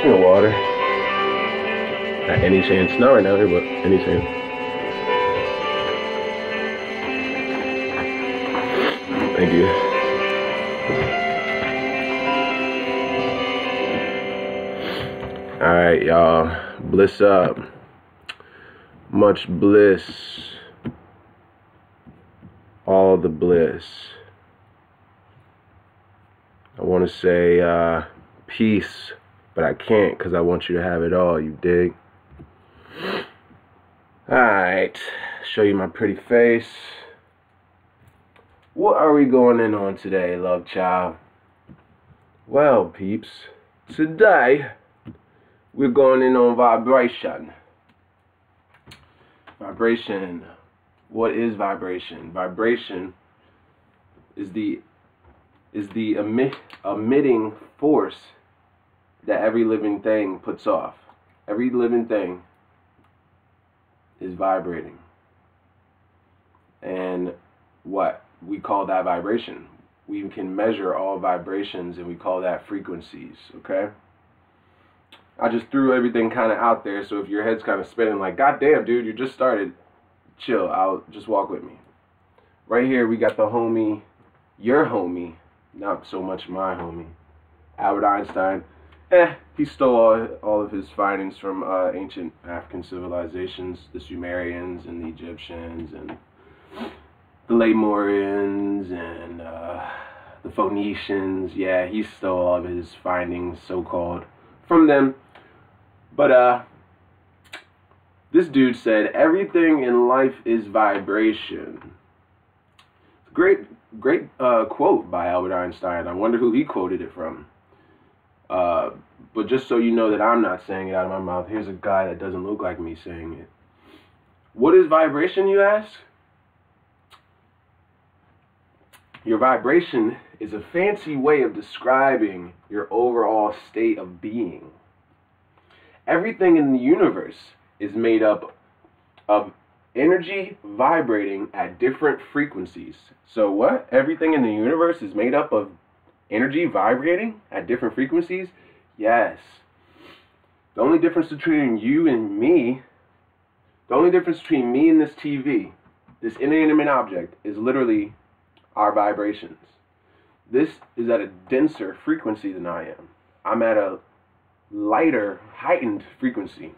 Your water. At any chance. Not right now, but any chance. Thank you. Alright, y'all. Bliss up. Much bliss. All the bliss. I want to say peace, but I can't because I want you to have it all, you dig? Alright, show you my pretty face. What are we going in on today, Lovechile? Well, peeps, today we're going in on vibration. Vibration. What is vibration? Vibration is the emitting force that every living thing puts off. Every living thing is vibrating. And what? We call that vibration. We can measure all vibrations and we call that frequencies, okay? I just threw everything kind of out there, so if your head's kind of spinning like, God damn, dude, you just started, chill, just walk with me. Right here, we got the homie, your homie, not so much my homie, Albert Einstein. He stole all of his findings from ancient African civilizations, the Sumerians and the Egyptians and the Lemurians and the Phoenicians. Yeah, he stole all of his findings, so-called, from them. But this dude said everything in life is vibration. Great quote by Albert Einstein. I wonder who he quoted it from. But just so you know that I'm not saying it out of my mouth, here's a guy that doesn't look like me saying it. What is vibration, you ask? Your vibration is a fancy way of describing your overall state of being. Everything in the universe is made up of energy vibrating at different frequencies. So what? Everything in the universe is made up of energy vibrating at different frequencies? Yes. The only difference between you and me, the only difference between me and this TV, this inanimate object, is literally our vibrations. This is at a denser frequency than I am. I'm at a lighter, heightened frequency,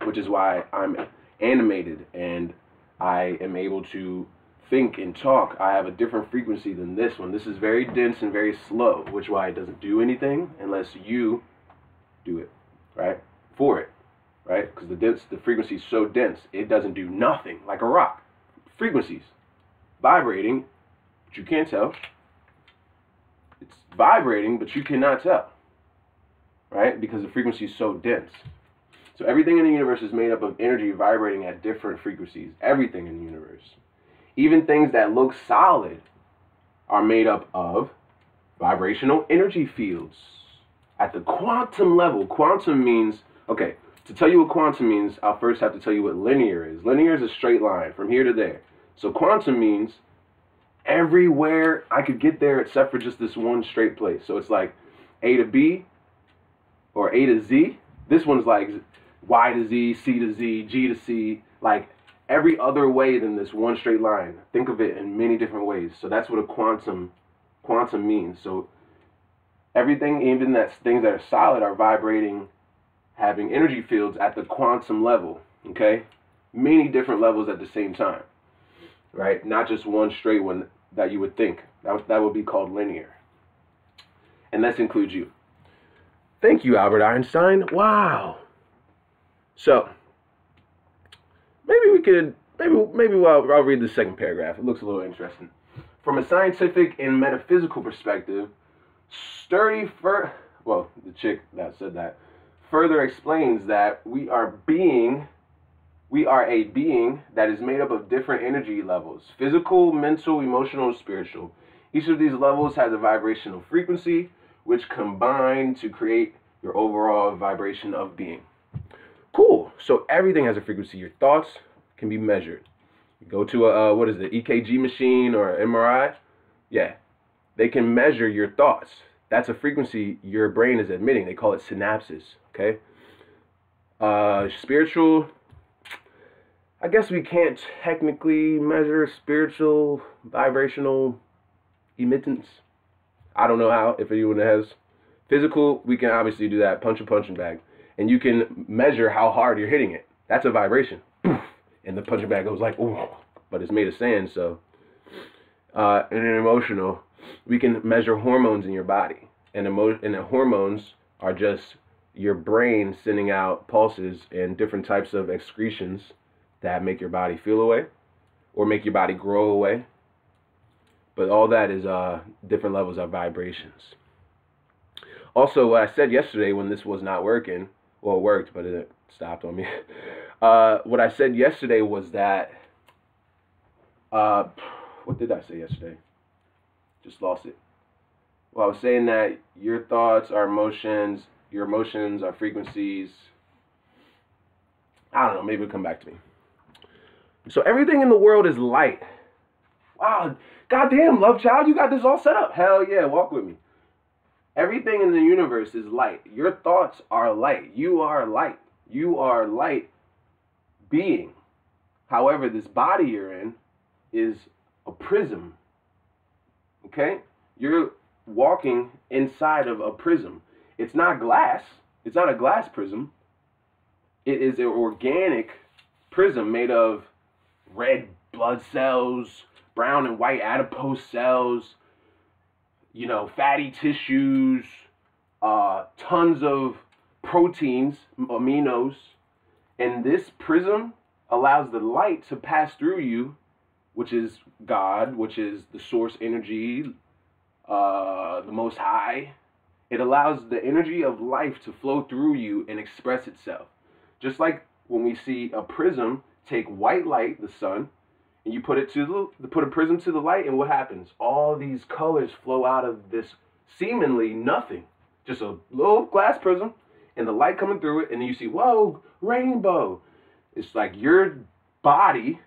which is why I'm animated and I am able to think and talk. I have a different frequency than this one. This is very dense and very slow, which is why it doesn't do anything unless you do it, right? For it, right? Because the frequency is so dense, it doesn't do nothing, like a rock. Frequencies vibrating, but you can't tell. It's vibrating, but you cannot tell, right? Because the frequency is so dense. So everything in the universe is made up of energy vibrating at different frequencies. Everything in the universe. Even things that look solid are made up of vibrational energy fields. At the quantum level, quantum means, okay, to tell you what quantum means, I'll first have to tell you what linear is. Linear is a straight line from here to there. So quantum means everywhere I could get there except for just this one straight place. So it's like A to B or A to Z. This one's like Y to Z, C to Z, G to C, like every other way than this one straight line. Think of it in many different ways. So that's what a quantum means. So everything, even things that are solid, are vibrating, having energy fields at the quantum level, okay? Many different levels at the same time, right? Not just one straight one that you would think. That would be called linear. And that includes you. Thank you, Albert Einstein. Wow. So, I'll read the second paragraph. It looks a little interesting. From a scientific and metaphysical perspective, the chick that said that further explains that we are a being that is made up of different energy levels: physical, mental, emotional, and spiritual. Each of these levels has a vibrational frequency, which combine to create your overall vibration of being. Cool. So everything has a frequency. Your thoughts can be measured. You go to a, EKG machine or MRI. Yeah. They can measure your thoughts. That's a frequency your brain is emitting. They call it synapses, okay? Spiritual, I guess we can't technically measure spiritual vibrational emittance. I don't know how, if anyone has. Physical, we can obviously do that, punching bag. And you can measure how hard you're hitting it. That's a vibration. And the punching bag goes like, ooh, but it's made of sand, so. And then emotional, we can measure hormones in your body. And the hormones are just your brain sending out pulses and different types of excretions that make your body feel away or make your body grow away. But all that is different levels of vibrations. Also, what I said yesterday when this was not working, well, it worked, but it stopped on me. What I said yesterday was that, what did I say yesterday? Just lost it. Well, I was saying that your thoughts are emotions, your emotions are frequencies. I don't know, maybe it'll come back to me. So everything in the world is light. Wow, goddamn, Lovechile, you got this all set up. Hell yeah, walk with me. Everything in the universe is light. Your thoughts are light. You are light. You are light being. However, this body you're in is a prism. Okay? You're walking inside of a prism. It's not glass. It's not a glass prism. It is an organic prism made of red blood cells, brown and white adipose cells, you know, fatty tissues, tons of proteins, aminos. And this prism allows the light to pass through you, which is God, which is the source energy, the Most High. It allows the energy of life to flow through you and express itself. Just like when we see a prism take white light, the sun, and you put a prism to the light, and what happens? All these colors flow out of this seemingly nothing, just a little glass prism, and the light coming through it, and then you see, whoa, rainbow. It's like your body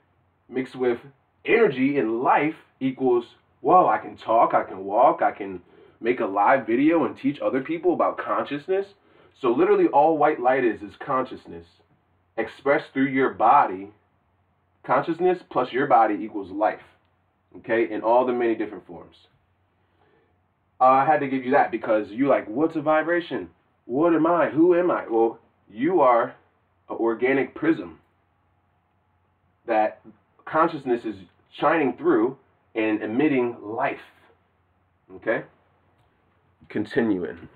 mixed with energy and life equals, whoa, I can talk, I can walk, I can make a live video and teach other people about consciousness. So literally all white light is consciousness expressed through your body. Consciousness plus your body equals life, okay, in all the many different forms. I had to give you that because you're like, what's a vibration? What am I? Who am I? Well, you are an organic prism that consciousness is shining through and emitting life, okay? Continuing.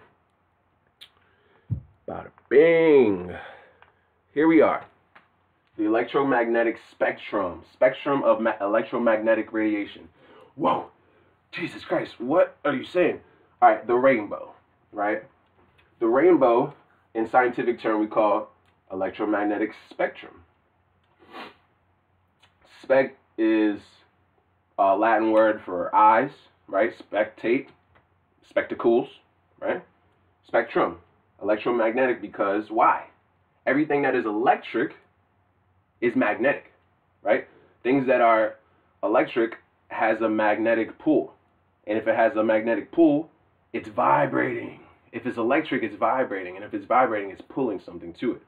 Bada bing. Here we are. The electromagnetic spectrum of electromagnetic radiation. Whoa, Jesus Christ, what are you saying? All right, the rainbow, right? The rainbow, in scientific term, we call electromagnetic spectrum. Spec is a Latin word for eyes, right? Spectate, spectacles, right? Spectrum, electromagnetic because why? Everything that is electric is magnetic, right? Things that are electric has a magnetic pull. And if it has a magnetic pull, it's vibrating. If it's electric, it's vibrating. And if it's vibrating, it's pulling something to it.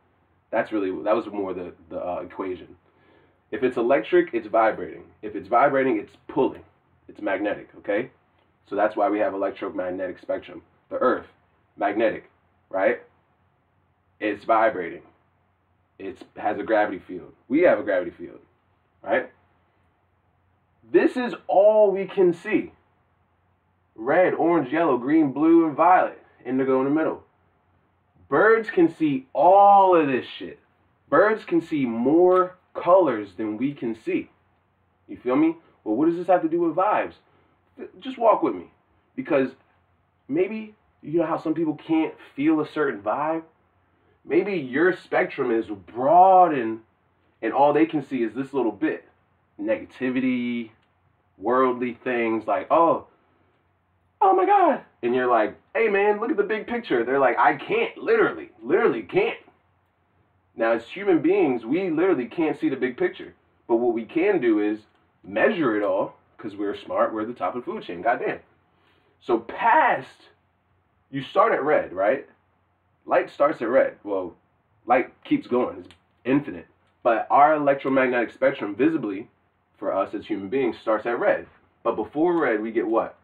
That was more the equation. If it's electric, it's vibrating. If it's vibrating, it's pulling. It's magnetic, okay? So that's why we have electromagnetic spectrum. The earth, magnetic, right? It's vibrating. It has a gravity field. We have a gravity field, right? This is all we can see. Red, orange, yellow, green, blue, and violet. Indigo in the middle. Birds can see all of this shit. Birds can see more colors than we can see. You feel me? Well, what does this have to do with vibes? Just walk with me. Because maybe, you know how some people can't feel a certain vibe? Maybe your spectrum is broad and all they can see is this little bit. Negativity, worldly things like, oh my God. And you're like, hey man, look at the big picture. They're like, I can't, literally can't. Now as human beings, we literally can't see the big picture. But what we can do is measure it all because we're smart, we're at the top of the food chain, goddamn. So past you start at red, right? Light starts at red. Well, light keeps going. It's infinite. But our electromagnetic spectrum, visibly, for us as human beings, starts at red. But before red, we get what?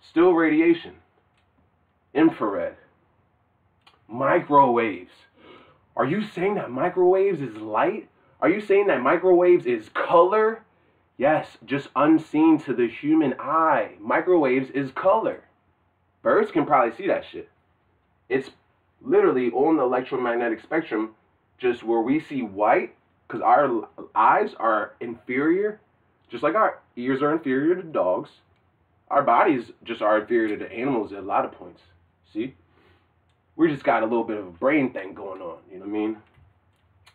Still radiation. Infrared. Microwaves. Are you saying that microwaves is light? Are you saying that microwaves is color? Yes, just unseen to the human eye. Microwaves is color. Birds can probably see that shit. It's literally on the electromagnetic spectrum, just where we see white, because our eyes are inferior, just like our ears are inferior to dogs. Our bodies just are inferior to the animals at a lot of points. See? We just got a little bit of a brain thing going on, you know what I mean?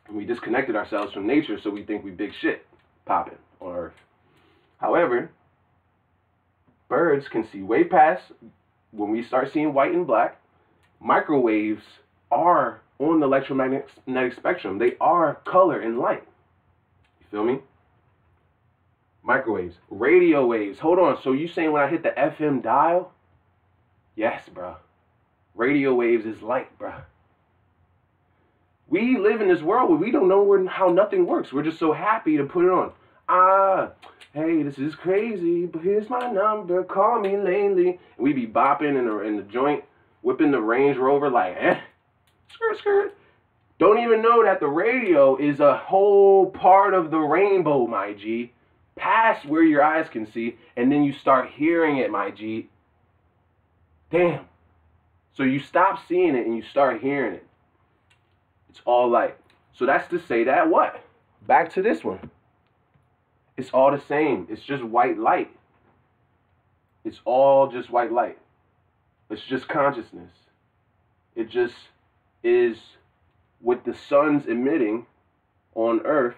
And we disconnected ourselves from nature, so we think we big shit popping on Earth. However, birds can see way past when we start seeing white and black. Microwaves are on the electromagnetic spectrum. They are color and light. You feel me? Microwaves. Radio waves. Hold on. So you saying when I hit the FM dial? Yes, bro. Radio waves is light, bro. We live in this world where we don't know how nothing works. We're just so happy to put it on. Hey, this is crazy, but here's my number. Call me lately. And we be bopping in the joint, whipping the Range Rover like, skirt, skirt. Don't even know that the radio is a whole part of the rainbow, my G. Past where your eyes can see, and then you start hearing it, my G. Damn. So you stop seeing it and you start hearing it. It's all light. So that's to say that what? Back to this one. It's all the same. It's just white light. It's all just white light. It's just consciousness. It just is what the sun's emitting on Earth,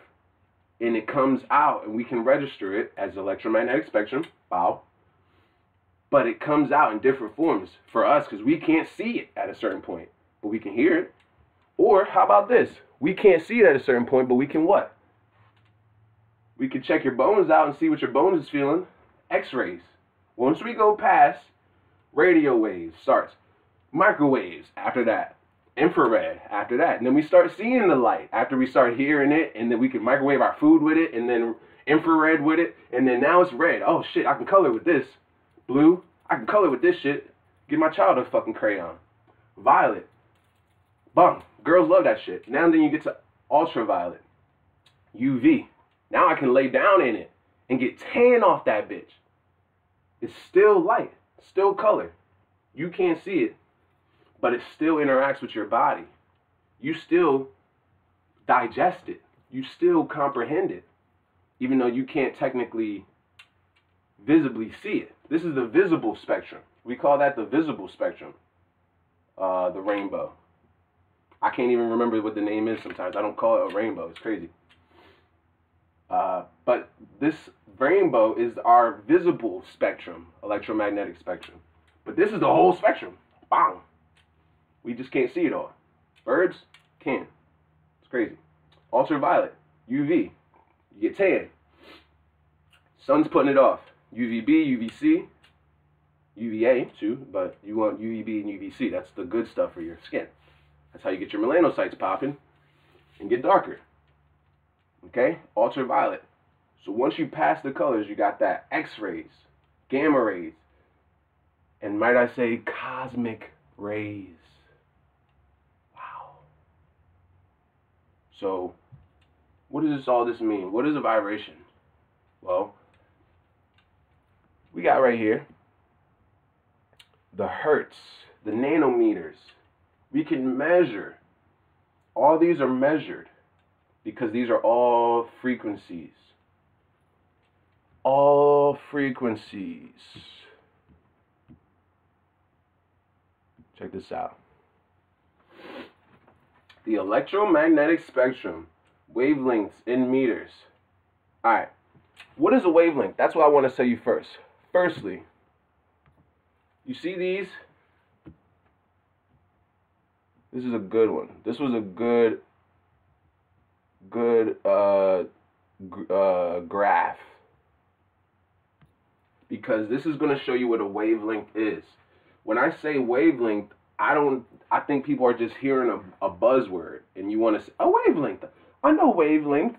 and it comes out, and we can register it as electromagnetic spectrum. Wow. But it comes out in different forms for us because we can't see it at a certain point, but we can hear it. Or how about this? We can't see it at a certain point, but we can what? We can check your bones out and see what your bones is feeling. X-rays. Once we go past radio waves, starts microwaves after that, infrared after that, and then we start seeing the light after we start hearing it, and then we can microwave our food with it, and then infrared with it, and then now it's red. Oh shit, I can color with this. Blue, I can color with this shit. Get my child a fucking crayon. Violet. Bum. Girls love that shit. Now then you get to ultraviolet. UV. Now I can lay down in it and get tan off that bitch. It's still light. Still color. You can't see it, but it still interacts with your body. You still digest it. You still comprehend it, even though you can't technically visibly see it. This is the visible spectrum. We call that the visible spectrum, the rainbow. I can't even remember what the name is sometimes. I don't call it a rainbow. It's crazy. But this rainbow is our visible spectrum, electromagnetic spectrum. But this is the whole spectrum. Bang. We just can't see it all. Birds can. It's crazy. Ultraviolet, UV. You get tan. Sun's putting it off. UVB, UVC, UVA too, but you want UVB and UVC. That's the good stuff for your skin. That's how you get your melanocytes popping and get darker. Okay? Ultraviolet. So once you pass the colors, you got that X-rays, gamma rays, and might I say cosmic rays. Wow. So what does all this mean? What is a vibration? Well, we got right here the hertz, the nanometers. We can measure. All these are measured because these are all frequencies. All frequencies. Check this out. The electromagnetic spectrum, wavelengths in meters. All right. What is a wavelength? That's what I want to say you first. Firstly, you see these? This is a good one. This was a good graph, because this is going to show you what a wavelength is. when I say wavelength, I think people are just hearing a buzzword, and you want to say, a wavelength. I know wavelengths.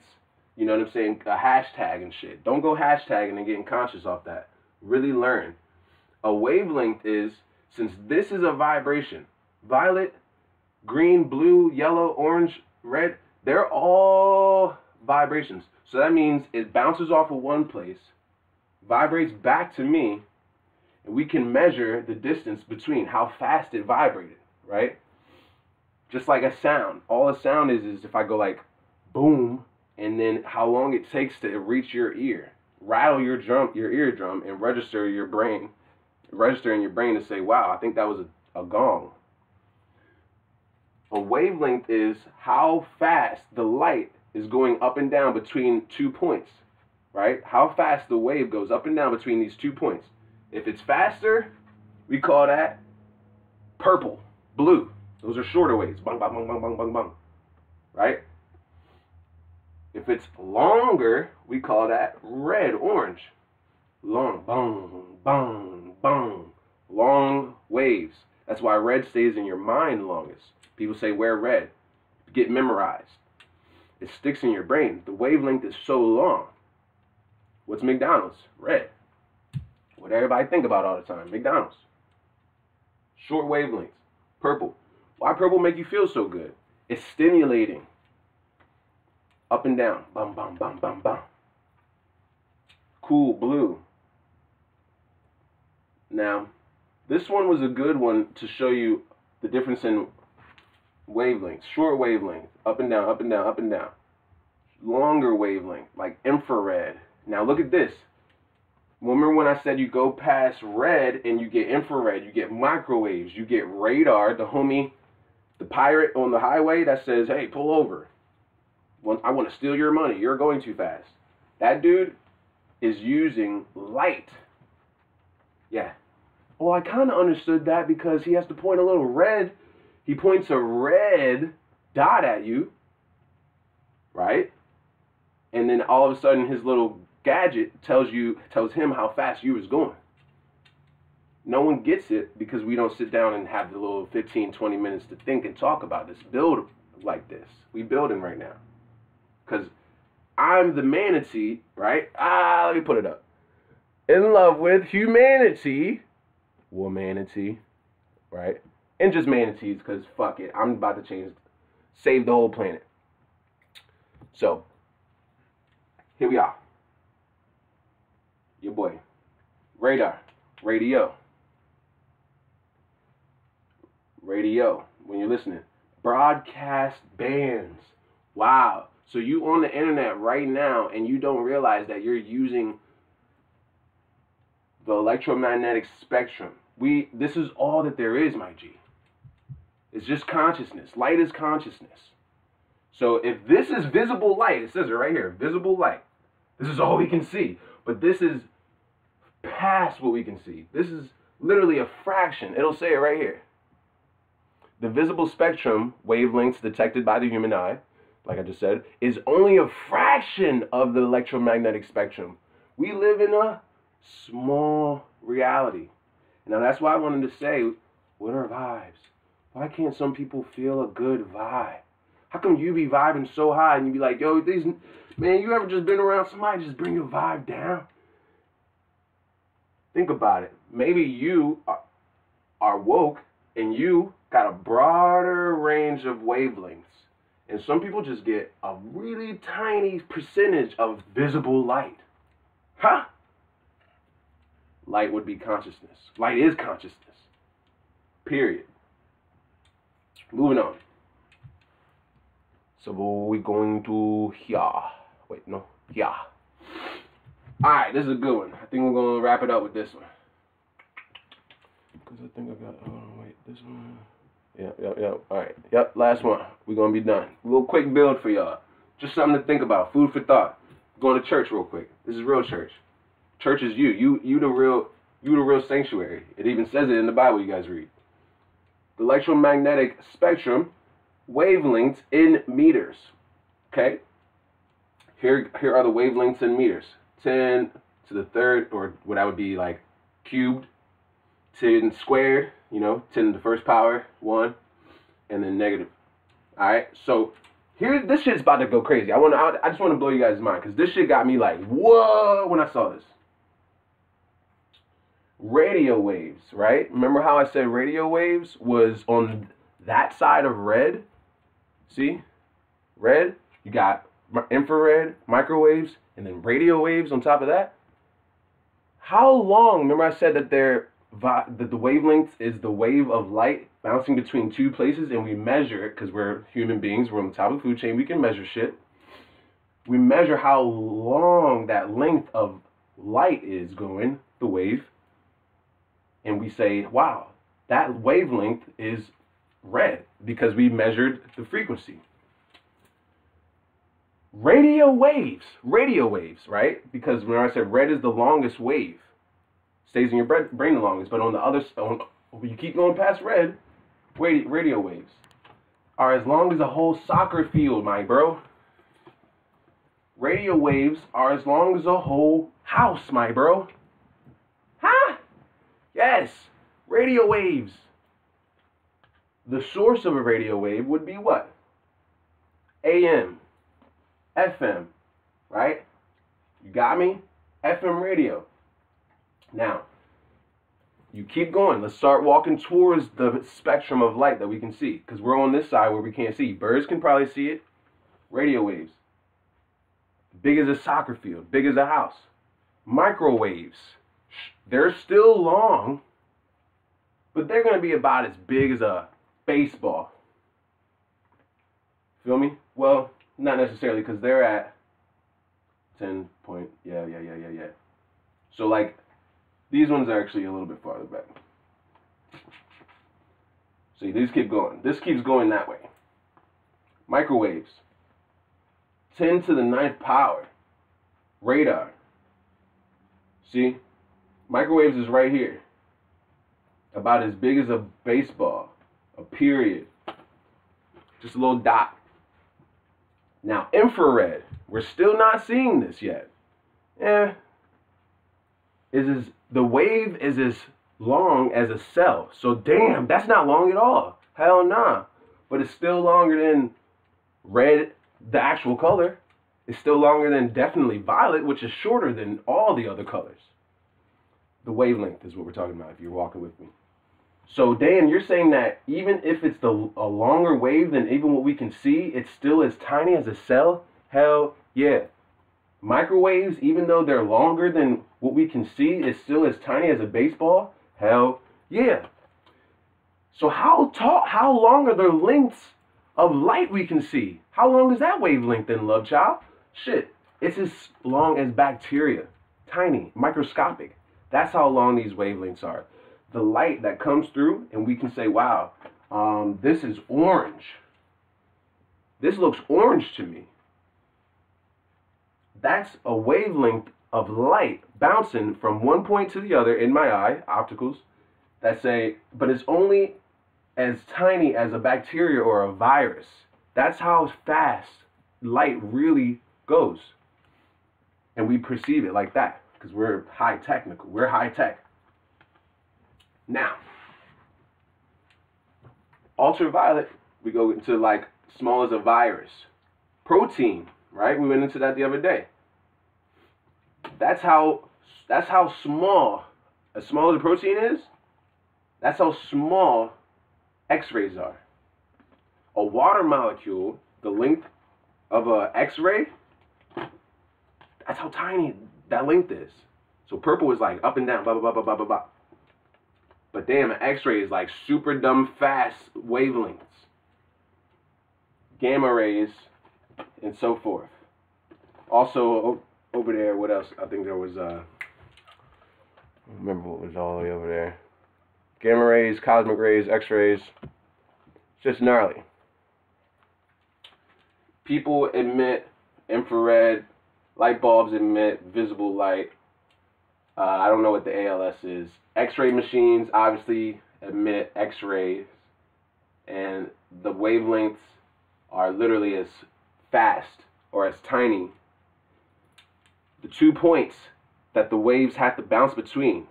You know what I'm saying? A hashtag and shit. Don't go hashtagging and getting conscious off that. Really learn. A wavelength is, since this is a vibration, violet, green, blue, yellow, orange, red, they're all vibrations. So that means it bounces off of one place, vibrates back to me, and we can measure the distance between how fast it vibrated, right? Just like a sound. All a sound is if I go like boom, and then how long it takes to reach your ear, rattle your eardrum, and register in your brain to say, wow, I think that was a gong. A wavelength is how fast the light is going up and down between 2 points, right? How fast the wave goes up and down between these 2 points. If it's faster, we call that purple, blue. Those are shorter waves. Bang, bang, bang, bang, bang, bang, bang. Right? If it's longer, we call that red, orange. Long, bang, bang, bang. Long waves. That's why red stays in your mind longest. People say wear red. Get memorized. It sticks in your brain. The wavelength is so long. What's McDonald's? Red. What everybody think about all the time. McDonald's. Short wavelengths. Purple. Why purple make you feel so good? It's stimulating. Up and down. Bum, bum, bum, bum, bum. Cool, blue. Now, this one was a good one to show you the difference in wavelengths. Short wavelength. Up and down, up and down, up and down. Longer wavelength, like infrared. Now look at this. Remember when I said you go past red and you get infrared, you get microwaves, you get radar, the homie, the pirate on the highway that says, hey, pull over. I want to steal your money. You're going too fast. That dude is using light. Yeah. Well, I kind of understood that because he has to point a little red. He points a red dot at you, right? And then all of a sudden his little gadget tells him how fast you was going. No one gets it because we don't sit down and have the little 15, 20 minutes to think and talk about this. Build like this. We building right now. Because I'm the manatee, right? Let me put it up. In love with humanity. Womanity, right? And just manatees, because fuck it. I'm about to save the whole planet. So, here we are. Your boy. Radar. Radio. Radio. When you're listening. Broadcast bands. Wow. So you on the internet right now and you don't realize that you're using the electromagnetic spectrum. This is all that there is, my G. It's just consciousness. Light is consciousness. So if this is visible light, it says it right here, visible light. This is all we can see. But this is past what we can see. This is literally a fraction. It'll say it right here. The visible spectrum, wavelengths detected by the human eye, like I just said, is only a fraction of the electromagnetic spectrum. We live in a small reality. Now that's why I wanted to say, what are vibes? Why can't some people feel a good vibe? How come you be vibing so high and you be like, yo, man, you ever just been around somebody just bring your vibe down? Think about it. Maybe you are woke and you got a broader range of wavelengths. And some people just get a really tiny percentage of visible light. Huh? Light would be consciousness. Light is consciousness. Period. Moving on. So we're going to here. Wait, no. Here. Alright, this is a good one. I think we're going to wrap it up with this one. Because I think I got, wait, this one. Yep. Alright. Yep, last one. We're going to be done. A little quick build for y'all. Just something to think about. Food for thought. Going to church real quick. This is real church. Church is you. You the real sanctuary. It even says it in the Bible you guys read. The electromagnetic spectrum, wavelengths in meters. Okay? Here are the wavelengths in meters. 10 to the third, or what I would be like cubed, 10 squared, 10 to the first power, 1, and then negative. All right, so this shit's about to go crazy. I just want to blow you guys' mind, because this shit got me like, whoa, when I saw this. Radio waves, right? Remember how I said radio waves was on that side of red? See? Red, you got infrared, microwaves, and then radio waves on top of that. How long, remember I said that the wavelength is the wave of light bouncing between two places, and we measure it, because we're human beings, we're on the top of the food chain, we can measure shit. We measure how long that length of light is going, the wave, and we say, wow, that wavelength is red, because we measured the frequency. Radio waves, right? Because when I said red is the longest wave, stays in your brain the longest, but on the other, when you keep going past red, radio waves are as long as a whole soccer field, my bro. Radio waves are as long as a whole house, my bro. Huh? Yes, radio waves. The source of a radio wave would be what? AM, FM, right? You got me? FM radio. Now, you keep going. Let's start walking towards the spectrum of light that we can see, because we're on this side where we can't see. Birds can probably see it. Radio waves. Big as a soccer field, big as a house. Microwaves. They're still long, but they're going to be about as big as a baseball. Feel me? Well, not necessarily, because they're at 10 point, yeah. So like, these ones are actually a little bit farther back. See, these keep going. This keeps going that way. Microwaves. 10 to the 9th power. Radar. See? Microwaves is right here. About as big as a baseball. A period. Just a little dot. Now, infrared. We're still not seeing this yet. The wave is as long as a cell. So damn, that's not long at all. Hell nah. But it's still longer than red, the actual color. It's still longer than definitely violet, which is shorter than all the other colors. The wavelength is what we're talking about, if you're walking with me. So Dan, you're saying that even if it's a longer wave than even what we can see, it's still as tiny as a cell? Hell yeah. Microwaves, even though they're longer than what we can see, is still as tiny as a baseball? Hell yeah. So how long are the lengths of light we can see? How long is that wavelength then, Lovechile? Shit, it's as long as bacteria. Tiny, microscopic. That's how long these wavelengths are. The light that comes through, and we can say, wow, this is orange. This looks orange to me. That's a wavelength of light bouncing from one point to the other in my eye, opticals, that say, but it's only as tiny as a bacteria or a virus. That's how fast light really goes. And we perceive it like that, because we're high technical. We're high tech. Now, ultraviolet, we go into like small as a virus. Protein, right? We went into that the other day. That's how small, as small as a protein is, that's how small X-rays are. A water molecule, the length of a X-ray, that's how tiny that length is. So purple is like up and down, blah, blah, blah, blah, blah, blah, blah. But damn, an X-ray is like super dumb fast wavelengths. Gamma rays, and so forth. Also, over there, what else? I think there was, I don't remember what was all the way over there. Gamma rays, cosmic rays, X-rays. It's just gnarly. People emit infrared, light bulbs emit visible light. I don't know what the ALS is. X-ray machines obviously emit X-rays, and the wavelengths are literally as fast or as tiny. The 2 points that the waves have to bounce between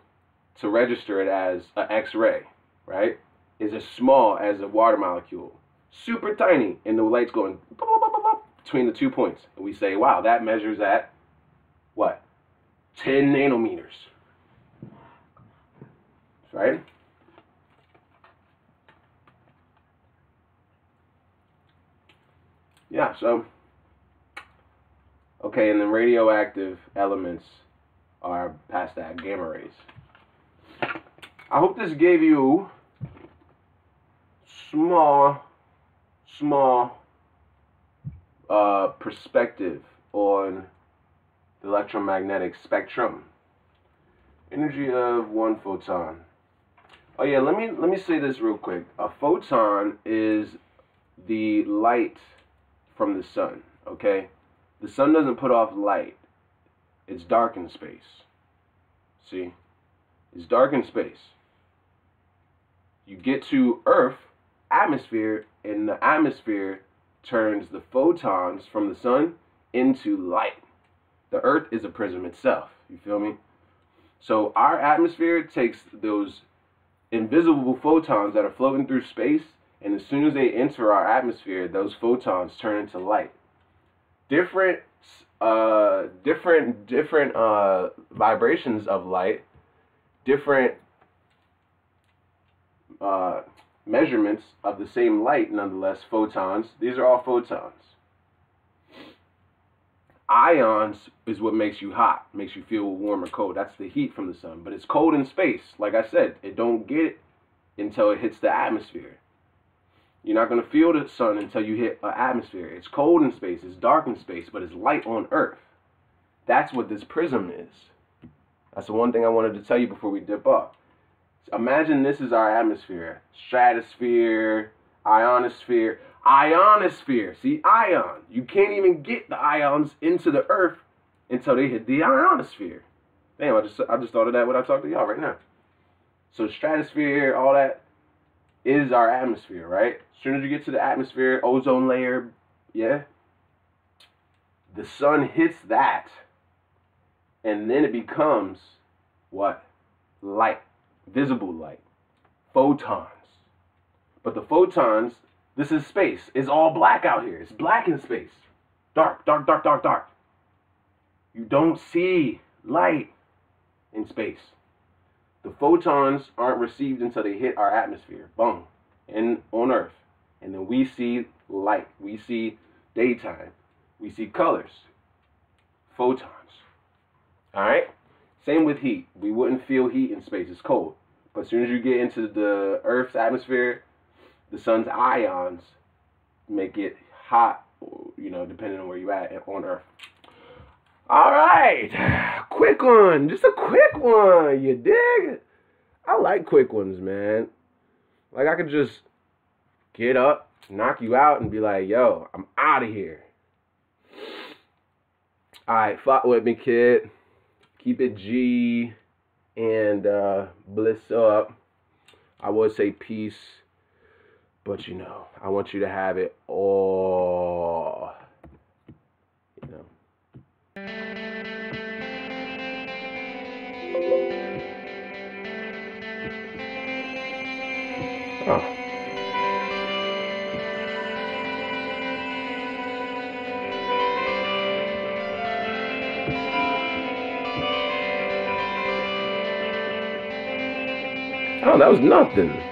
to register it as an X-ray, right, is as small as a water molecule. Super tiny, and the light's going between the 2 points. And we say, wow, that measures at, what, 10 nanometers, right? Yeah, so, okay, and then radioactive elements are past that, gamma rays. I hope this gave you small perspective on the electromagnetic spectrum. Energy of one photon. Oh yeah, let me say this real quick. A photon is the light from the sun, okay? The sun doesn't put off light. It's dark in space. See? It's dark in space. You get to Earth, atmosphere, and the atmosphere turns the photons from the sun into light. The Earth is a prism itself. You feel me? So our atmosphere takes those invisible photons that are floating through space, and as soon as they enter our atmosphere, those photons turn into light. Different vibrations of light, different measurements of the same light, nonetheless, photons. These are all photons. Ions is what makes you hot, makes you feel warm or cold. That's the heat from the sun. But it's cold in space. Like I said, it don't get it until it hits the atmosphere. You're not going to feel the sun until you hit an atmosphere. It's cold in space, it's dark in space, but it's light on Earth. That's what this prism is. That's the one thing I wanted to tell you before we dip off. Imagine this is our atmosphere. Stratosphere, ionosphere. Ionosphere. See, ion. You can't even get the ions into the Earth until they hit the ionosphere. Damn, I just thought of that when I talked to y'all right now. So stratosphere, all that is our atmosphere, right? As soon as you get to the atmosphere, ozone layer, yeah, the sun hits that, and then it becomes what? Light. Visible light. Photons. But the photons, this is space. It's all black out here. It's black in space. Dark, dark, dark, dark, dark. You don't see light in space. The photons aren't received until they hit our atmosphere. Boom. And on Earth. And then we see light. We see daytime. We see colors. Photons. Alright? Same with heat. We wouldn't feel heat in space. It's cold. But as soon as you get into the Earth's atmosphere, the sun's ions make it hot, you know, depending on where you're at on Earth. Alright. Quick one. Just a quick one. You dig? I like quick ones, man. Like, I could just get up, knock you out, and be like, yo, I'm out of here. Alright, fuck with me, kid. Keep it G and bliss up. I would say peace, but you know, I want you to have it all. You know. Oh. Oh, that was nothing.